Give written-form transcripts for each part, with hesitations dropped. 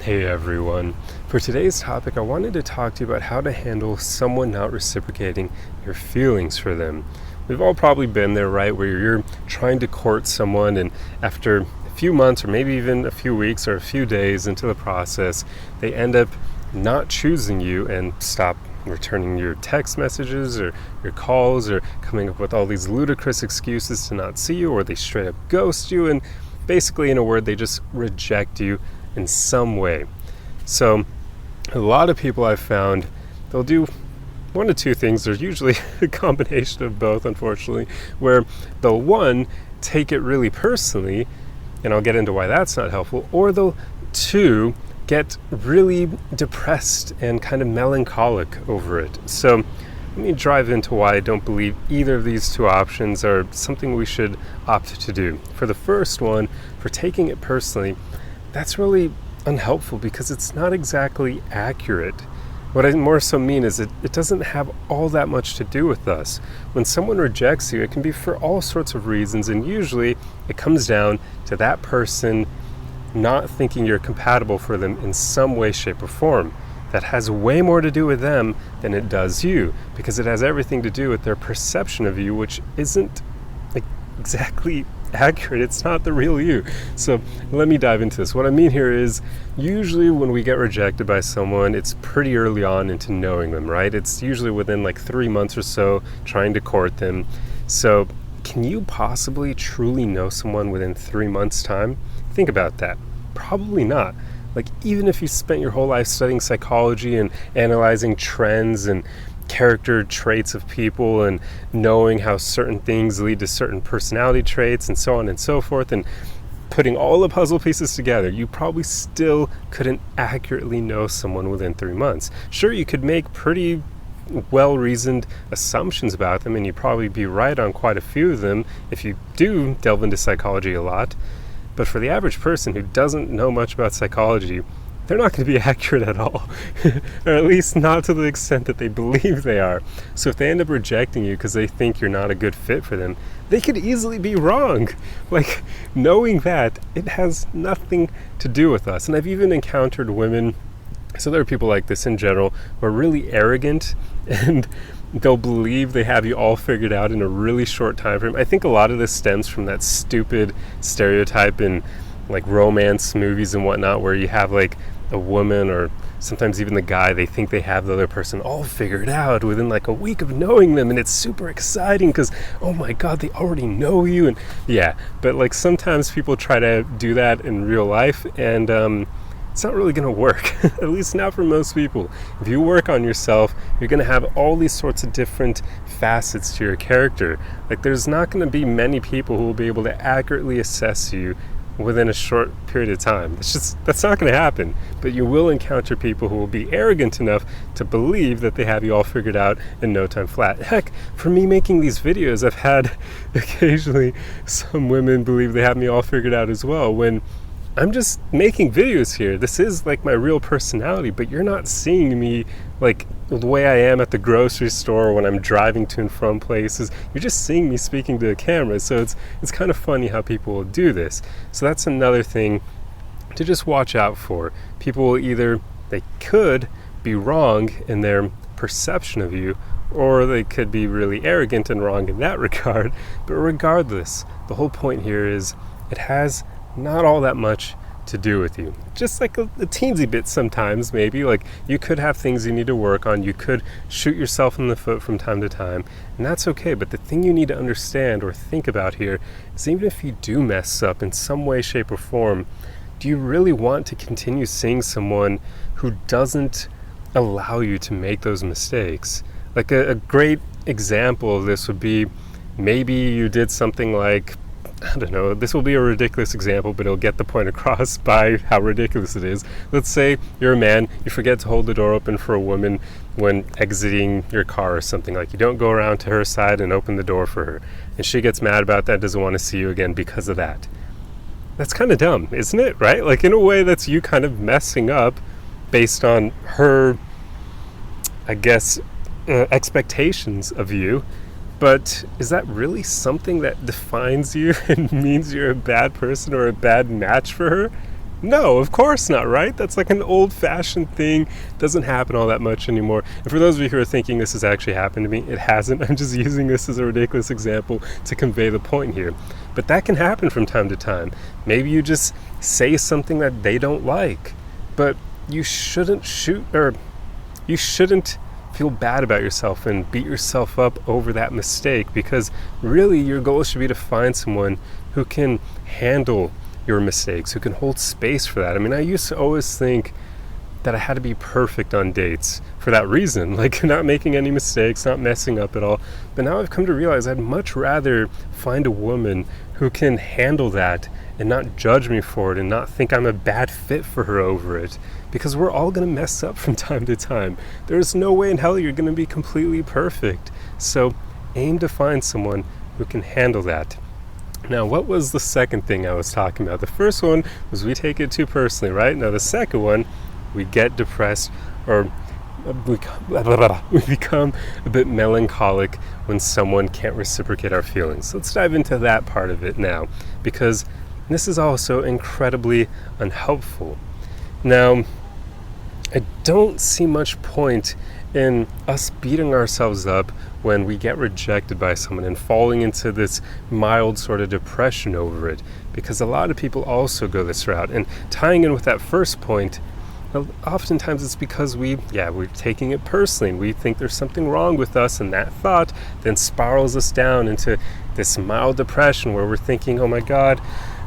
Hey everyone. For today's topic, I wanted to talk to you about how to handle someone not reciprocating your feelings for them. We've all probably been there, right? Where you're trying to court someone, and after a few months or maybe even a few weeks or a few days into the process, they end up not choosing you and stop returning your text messages or your calls, or coming up with all these ludicrous excuses to not see you, or they straight up ghost you, and basically, in a word, they just reject you in some way. So a lot of people I've found, they'll do one of two things. There's usually a combination of both, unfortunately, where they'll, one, take it really personally, and I'll get into why that's not helpful, or they'll, two, get really depressed and kind of melancholic over it. So let me dive into why I don't believe either of these two options are something we should opt to do. For the first one, for taking it personally, that's really unhelpful because it's not exactly accurate. What I more so mean is it doesn't have all that much to do with us. When someone rejects you, it can be for all sorts of reasons, and usually it comes down to that person not thinking you're compatible for them in some way, shape, or form. That has way more to do with them than it does you, because it has everything to do with their perception of you, which isn't exactly accurate. It's not the real you. So let me dive into this. What I mean here is, usually when we get rejected by someone, it's pretty early on into knowing them, right? It's usually within 3 months or so trying to court them. So can you possibly truly know someone within 3 months' time? Think about that. Probably not. Even if you spent your whole life studying psychology and analyzing trends and character traits of people and knowing how certain things lead to certain personality traits and so on and so forth, and putting all the puzzle pieces together, you probably still couldn't accurately know someone within 3 months. Sure, you could make pretty well-reasoned assumptions about them, and you'd probably be right on quite a few of them if you do delve into psychology a lot. But for the average person who doesn't know much about psychology, they're not going to be accurate at all, or at least not to the extent that they believe they are. So if they end up rejecting you because they think you're not a good fit for them, they could easily be wrong. Knowing that, it has nothing to do with us. And I've even encountered women, so there are people like this in general, who are really arrogant, and they'll believe they have you all figured out in a really short time frame. I think a lot of this stems from that stupid stereotype in romance movies and whatnot, where you have a woman, or sometimes even the guy, they think they have the other person all figured out within a week of knowing them, and it's super exciting because, oh my god, they already know you. And yeah, but sometimes people try to do that in real life, and it's not really going to work, at least not for most people. If you work on yourself, you're going to have all these sorts of different facets to your character. There's not going to be many people who will be able to accurately assess you within a short period of time. That's not going to happen. But you will encounter people who will be arrogant enough to believe that they have you all figured out in no time flat. Heck, for me making these videos, I've had occasionally some women believe they have me all figured out as well, when I'm just making videos here. This is my real personality, but you're not seeing me the way I am at the grocery store, or when I'm driving to and from places. You're just seeing me speaking to a camera. So it's kind of funny how people will do this. So that's another thing to just watch out for. People will either, they could be wrong in their perception of you, or they could be really arrogant and wrong in that regard. But regardless, the whole point here is, it has not all that much to do with you. Just a teensy bit sometimes, maybe. You could have things you need to work on. You could shoot yourself in the foot from time to time, and that's okay. But the thing you need to understand or think about here is, even if you do mess up in some way, shape, or form, do you really want to continue seeing someone who doesn't allow you to make those mistakes? A great example of this would be, maybe you did something I don't know, this will be a ridiculous example, but it'll get the point across by how ridiculous it is. Let's say you're a man, you forget to hold the door open for a woman when exiting your car or something. You don't go around to her side and open the door for her, and she gets mad about that, doesn't want to see you again because of that. That's kind of dumb, isn't it, right? In a way, that's you kind of messing up based on her, I guess, expectations of you. But is that really something that defines you and means you're a bad person or a bad match for her? No, of course not, right? That's like an old-fashioned thing. Doesn't happen all that much anymore. And for those of you who are thinking this has actually happened to me, it hasn't. I'm just using this as a ridiculous example to convey the point here. But that can happen from time to time. Maybe you just say something that they don't like, but you shouldn't feel bad about yourself and beat yourself up over that mistake, because really your goal should be to find someone who can handle your mistakes, who can hold space for that. I mean, I used to always think that I had to be perfect on dates for that reason, like not making any mistakes, not messing up at all. But now I've come to realize I'd much rather find a woman who can handle that and not judge me for it and not think I'm a bad fit for her over it, because we're all going to mess up from time to time. There's no way in hell you're going to be completely perfect. So aim to find someone who can handle that. Now, what was the second thing I was talking about? The first one was we take it too personally, right? Now, the second one, we get depressed, or we become a bit melancholic when someone can't reciprocate our feelings. Let's dive into that part of it now, because this is also incredibly unhelpful. Now, I don't see much point in us beating ourselves up when we get rejected by someone and falling into this mild sort of depression over it, because a lot of people also go this route. And tying in with that first point, oftentimes it's because we're taking it personally. We think there's something wrong with us, and that thought then spirals us down into this mild depression where we're thinking, oh my God,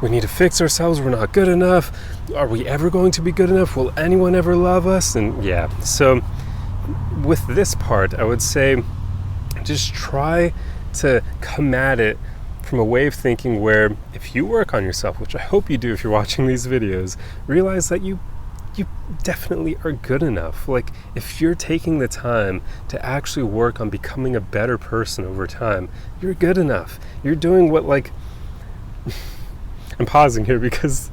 we need to fix ourselves, we're not good enough. Are we ever going to be good enough? Will anyone ever love us? And so with this part, I would say just try to come at it from a way of thinking where if you work on yourself, which I hope you do if you're watching these videos, realize that you definitely are good enough. Like, if you're taking the time to actually work on becoming a better person over time, you're good enough. You're doing what, like, I'm pausing here because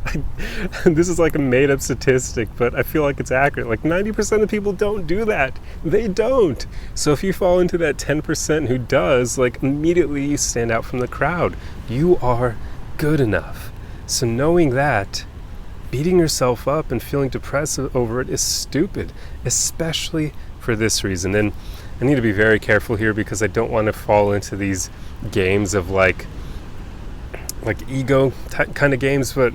this is like a made-up statistic, but I feel like it's accurate. Like 90% of people don't do that. They don't. So if you fall into that 10% who does, like, immediately you stand out from the crowd. You are good enough. So knowing that, beating yourself up and feeling depressed over it is stupid, especially for this reason. And I need to be very careful here because I don't want to fall into these games of like ego kind of games, but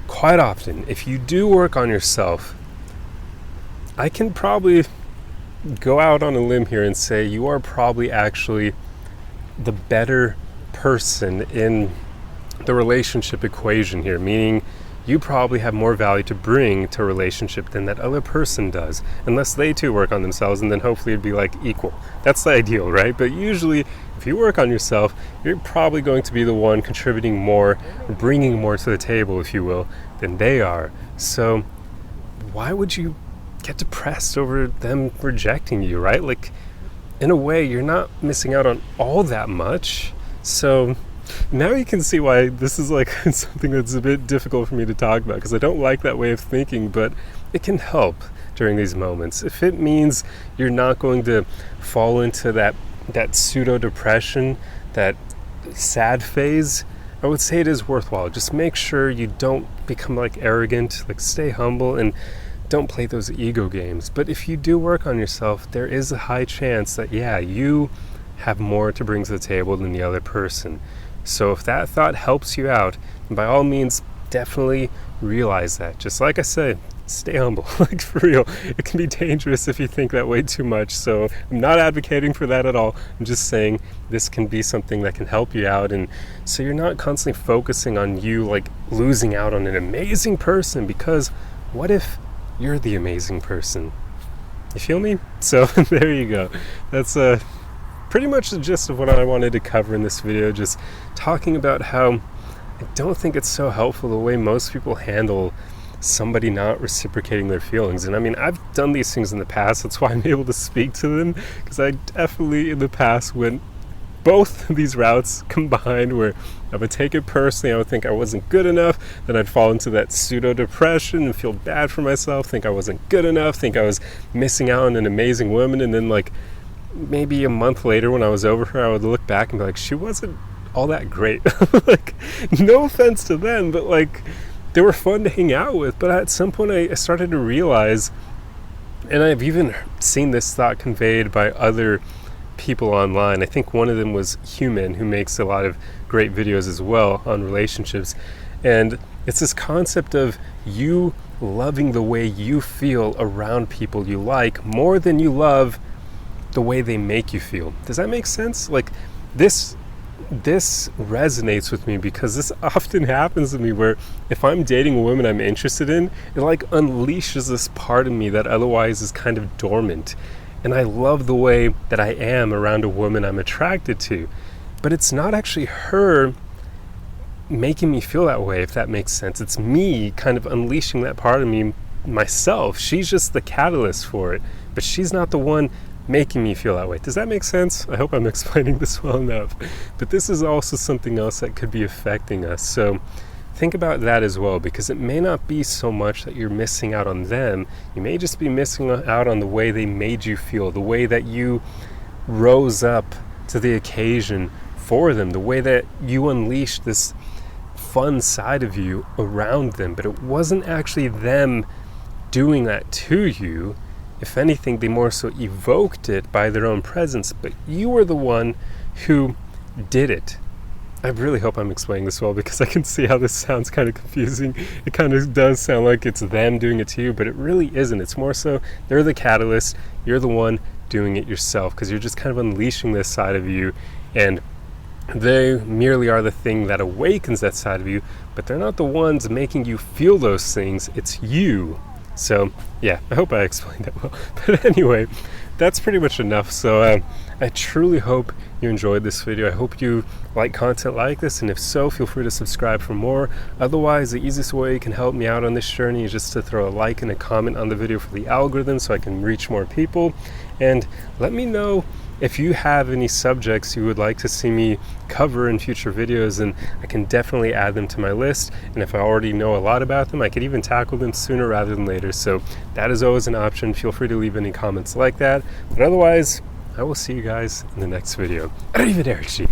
quite often, if you do work on yourself, I can probably go out on a limb here and say you are probably actually the better person in the relationship equation here, meaning you probably have more value to bring to a relationship than that other person does, unless they too work on themselves, and then hopefully it'd be like equal. That's the ideal, right? But usually if you work on yourself, you're probably going to be the one contributing more, bringing more to the table, if you will, than they are. So why would you get depressed over them rejecting you, right? Like, in a way, you're not missing out on all that much. So now you can see why this is like something that's a bit difficult for me to talk about, because I don't like that way of thinking, but it can help during these moments. If it means you're not going to fall into that pseudo depression, that sad phase, I would say it is worthwhile. Just make sure you don't become like arrogant, like stay humble and don't play those ego games. But if you do work on yourself, there is a high chance that you have more to bring to the table than the other person. So if that thought helps you out, by all means, definitely realize that. Just like I said, stay humble. Like, for real, it can be dangerous if you think that way too much. So I'm not advocating for that at all. I'm just saying this can be something that can help you out, and so you're not constantly focusing on you like losing out on an amazing person, because what if you're the amazing person? You feel me? So there you go. That's pretty much the gist of what I wanted to cover in this video, just talking about how I don't think it's so helpful the way most people handle somebody not reciprocating their feelings. And I mean, I've done these things in the past, that's why I'm able to speak to them, because I definitely in the past went both these routes combined, where I would take it personally, I would think I wasn't good enough, then I'd fall into that pseudo depression and feel bad for myself, think I wasn't good enough, think I was missing out on an amazing woman, and then like maybe a month later when I was over her, I would look back and be like, she wasn't all that great. Like, no offense to them, but like, they were fun to hang out with. But at some point I started to realize, and I've even seen this thought conveyed by other people online. I think one of them was Human, who makes a lot of great videos as well on relationships. And it's this concept of you loving the way you feel around people you like more than you love the way they make you feel. Does that make sense? Like this resonates with me because this often happens to me, where if I'm dating a woman I'm interested in, it like unleashes this part of me that otherwise is kind of dormant. And I love the way that I am around a woman I'm attracted to. But it's not actually her making me feel that way, if that makes sense. It's me kind of unleashing that part of me myself. She's just the catalyst for it, but she's not the one making me feel that way. Does that make sense? I hope I'm explaining this well enough. But this is also something else that could be affecting us. So think about that as well, because it may not be so much that you're missing out on them. You may just be missing out on the way they made you feel, the way that you rose up to the occasion for them, the way that you unleashed this fun side of you around them. But it wasn't actually them doing that to you. If anything, they more so evoked it by their own presence, but you were the one who did it. I really hope I'm explaining this well, because I can see how this sounds kind of confusing. It kind of does sound like it's them doing it to you, but it really isn't. It's more so they're the catalyst, you're the one doing it yourself, because you're just kind of unleashing this side of you, and they merely are the thing that awakens that side of you, but they're not the ones making you feel those things. It's you. So yeah, I hope I explained that well. But anyway, that's pretty much enough. So I truly hope you enjoyed this video. I hope you like content like this, and if so, feel free to subscribe for more. Otherwise, the easiest way you can help me out on this journey is just to throw a like and a comment on the video for the algorithm, so I can reach more people. And let me know if you have any subjects you would like to see me cover in future videos, and I can definitely add them to my list. And if I already know a lot about them, I could even tackle them sooner rather than later. So that is always an option. Feel free to leave any comments like that. But otherwise, I will see you guys in the next video. Arrivederci.